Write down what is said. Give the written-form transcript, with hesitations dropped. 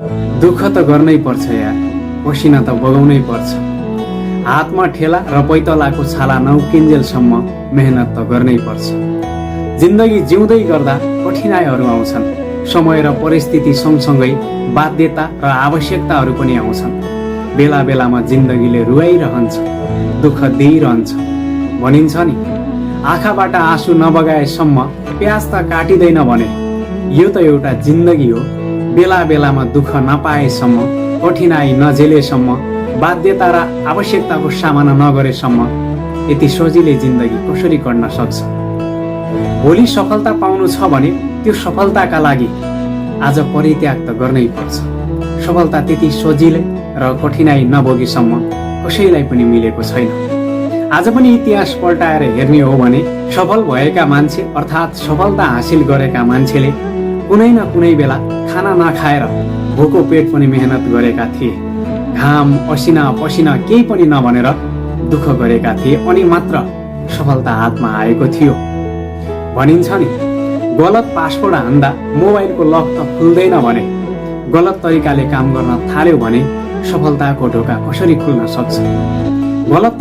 दुःख त गर्नै पर्छ यार, पसिना त बगाउनै पर्छ। हातमा ठेला र पैतलाको छाला नउकिन्जेलसम्म मेहनत त गर्नै पर्छ। जिन्दगी जिउँदै गर्दा कठिनाइहरू आउँछन्। समय र परिस्थिति सँगसँगै बाध्यता र आवश्यकताहरू पनि आउँछन्। बेला बेलामा जिन्दगीले रुवाइरहन्छ, दुःख दिइरहन्छ। भनिन्छ नि, आँखाबाट आँसु नबगाएसम्म प्याज त काटिँदैन भने। यो त एउटा जिन्दगी हो। बेला बेलामा दुःख नपाएसम्म, कठिनाइ नझेलेसम्म, बाध्यता र आवश्यकताको सामना नगरेसम्म यति सजिलै जिन्दगी कसरी कट्न सक्छ? भोलि सफलता पाउनु छ भने त्यो सफलताका लागि आज परित्याग त गर्नै पर्छ। सफलता त्यति सजिलै र कठिनाइ नभोगेसम्म कसैलाई पनि मिलेको छैन। आज पनि इतिहास पल्टाएर हेर्ने हो भने सफल भएका मान्छे अर्थात् सफलता हासिल गरेका मान्छेले कुनै न कुनै बेला खाना नखाएर भोको पेट पनि मेहनत गरेका थिए। घाम असिना पसिना केही पनि नभनेर दुःख गरेका थिए अनि मात्र सफलता हातमा आएको थियो। भनिन्छ नि, गलत पासवर्ड हान्दा मोबाइलको लक त खुल्दैन भने गलत तरिकाले काम गर्न थाल्यो भने सफलताको ढोका कसरी खुल्न सक्छ? गलत